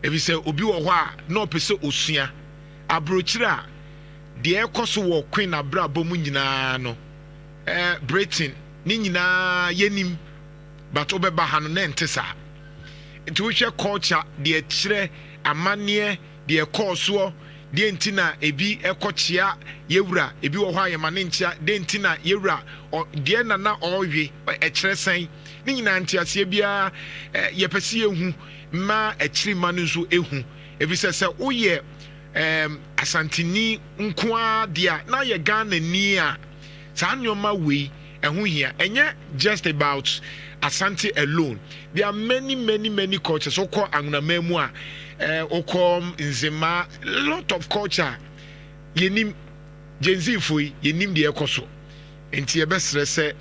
Ebi say obi wo hɔ a na opese osua abrochira de ekoso wo Queen Abra bomu nyinaa no Britain ni nyinaa yenim but obeba ha no na ntesa nti wo hwɛ culture de kyerɛ amane de ekoso de ntina ebi ekokyea yewura ebi wo hɔ ayema ne nkyea de ntina yewura de na na ɔhwe ɛkyerɛ sɛn ni nyinaa ntiaseɛ bia yɛpɛsi ehu ma ɛkyiri ma no nso ehu ebi sɛ woyɛ asantini nkoa dia na ye Ghana ni a saa nyoma we ehun hia enye just about Asante alone. There are many cultures. So call Angunamemu okom Nzema, a lot of culture. Yenim Genzi fui yenim de ekoso. Enti ye besre se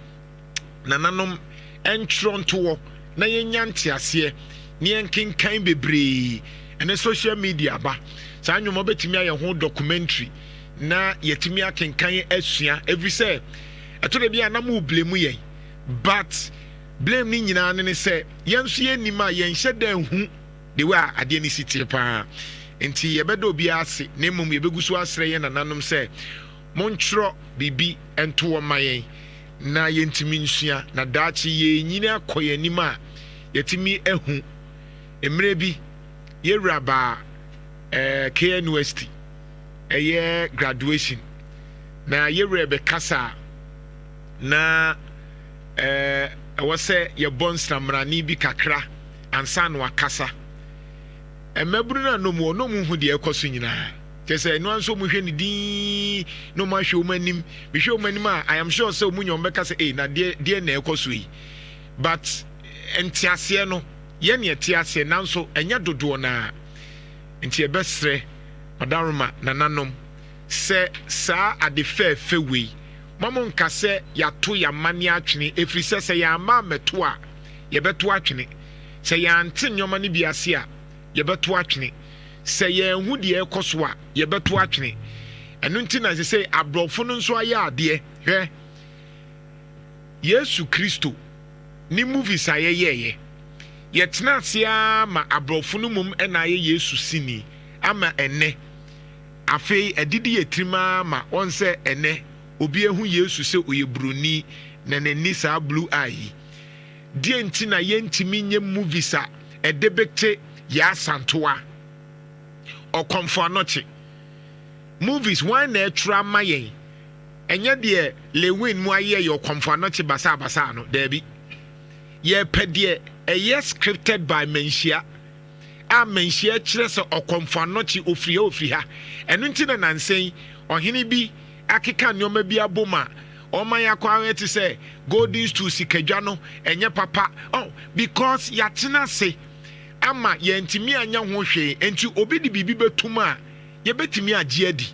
nananom entron to na yenyanti ase ne yenkenkan bebree ene social media ba. Saa nyoma betimi aye ho documentary na yetimi akenkan asua every say eto de bia na mu blame yen but blame ni nyina ne say yenso yenima yenhye dan hu de wa ade ni sitie pa enti yebeda obi ase na mmom yebegusu asre yen nananom say monchro bibi ento wo mayen na yentimi nsua na daachi ye nyina akoyanima yetimi ehu emre bi yewraba KNUST graduation na yewrebe kasa na wase ye bonsra mrani bi kakra ansa no akasa emaburu na no mu hu de ekoso nyina kese no anso mu hwe ne din no ma hwe omanim bi hwe omanim a I am sure say omunyo mbeka say na de na ekoso yi but entiase no ye ne etiase nanso enya dodo na nti ebesre madaruma nananom se saa ade fe we mamo nka se yato ya mane atwene efri se ya ma meto a ye beto atwene se ya ante nyoma ne biase a ye beto atwene se ye hu de ekoso a ye beto atwene eno nti na se abrofo no nso aye ade hwe Yesu Kristo ni movies ayeye yetna asia ma abrofo no mum na aye Yesu sini ama ene afei edidi yetrima ma onse ene obi ehu Yesu se oyebroni na nani sa blue eye die nti na yentimi nye movies a edebekte ya Jantuah okomfo anoche movies one na etra mayen enye de lewin mu aye ye okomfo anoche basa no da bi ye pede a scripted by Manhyia a Manhyia kyerɛ sɛ ɔkɔmfo anɔkye ofiri ha ɛno nti na nansen ɔhene bi akeka nneɔma bi aboma ɔma yakɔ awete sɛ golden stool sikadwa no ɛnyɛ papa because yɛatena se ama yɛntimi anya ho hwee enti obi de biribi bɛtum a yɛbɛtumi agye adi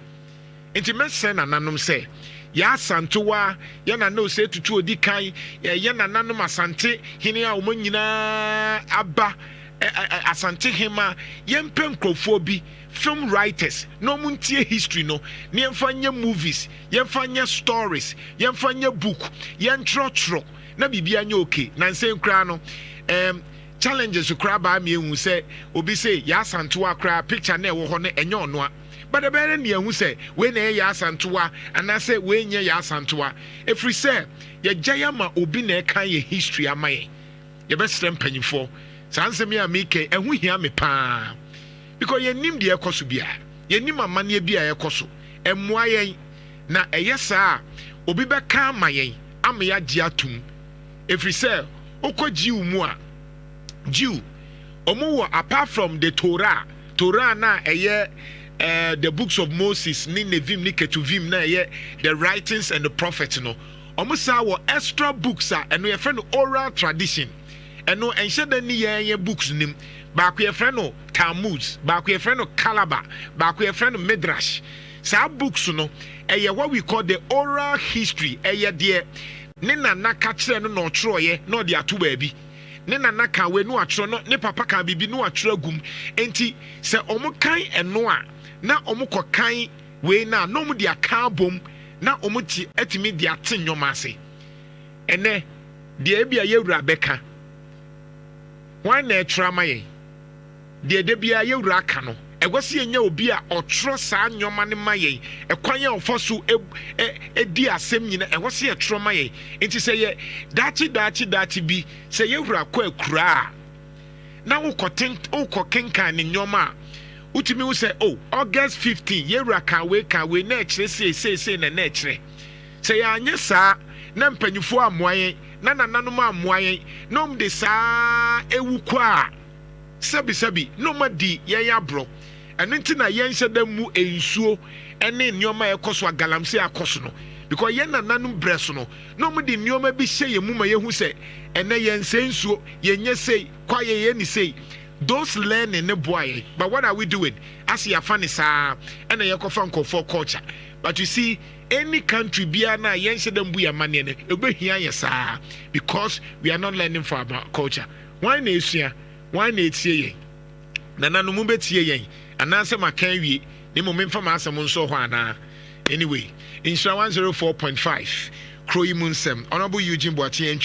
enti mɛsɛ nananom sɛ ya Jantuah ya na no se tutu odi kan ya nananom asante hene a wo nyina aba asante hema yempe nkrofo bi film writers no muntie history no ne yemfanya movies yemfanya stories yemfanya book yentrotro na bibia anya okay na nsen kra no challenges kra ba me ehu se obi say ya Jantuah kra picture na ewo ho no enye ono a but the better near who say, when a Jantuah, and I say, when ye Jantuah, if we say, ye Jayama obine can ye history a may, ye best penny for, Sansemi Amike, and we hear me pa. Because ye nim the Ekosubia, ye nim a money be a Ekoso, and why na a yes, sir, Obiba ka maye, Amaya Giatum. If we say, Oko Jew mua, Jew, Omo apart from the Torah na a year. The books of Moses, ni Nevim, ni Ketuvim, na ye the writings and the prophets, no. Almost our extra books are, and we have friend oral tradition, and no, and said any ye books nim. Back we have friend no Talmud, back we have friend no Kalaba, back we have friend no Midrash. Sa books no, what we call the oral history, dear. Nina na kachre no troye, no dia two baby. Nina na ka we no atro no, ne papa kan bibi no atro gum. Enti se omo kan enoa. Na omuko kan we na no mu dia kan bom na omuti etimi dia tenyoma ase ene dia bia yewura beka wan na etra maye de bia yewura aka no ɛwɔ se yɛnya obi a ɔtwerɛ saa nyɔma ne ma yɛn ɛkwan a ɔfa so di asɛm nyina ɛwɔ se yɛtwerɛ ma yɛn nti sɛ yɛ daakye bi sɛ yɛwura kɔ akura a na wokɔ kenkan ne nyɔma a wotumi wo sɛ August 15 yɛwura kawe na ɛkyerɛ sei na ɛkyerɛ sɛ yɛanyɛ saa na mpanyinfoɔ amoa yɛn na nananom amoa yɛn na de saa ewu kɔ a sabi no ma di yɛn aborɔ ɛno nti na yɛn hyɛ da mu nsuo ɛne nneɛma ɛkɔ so agalamse akɔ so no because yɛn nananom brɛ so no na ɔmo de nneɛma bi hyɛ yɛn mu ma yɛhu sɛ ɛnɛ yɛn sɛ nsuo yɛn nyɛ sei kwaeɛ yɛn ni sei those learning ne boa yɛn but what are we doing as yɛafa ne saa ɛna yɛkɔfa nkɔfoɔ culture but you see any country biara na yɛn hyɛ da mu yɛ amanneɛ no ɛbɛhia yɛ saa because we are not learning for our culture wɔn na esua wɔn na etie yɛn nananom mu bɛtie yɛn anaasɛ maka awie ne mo memfa ma asɛm nso hɔ anaa anyway Nhyira 104.5 Kroyi Munsem Honorable Eugene Boateng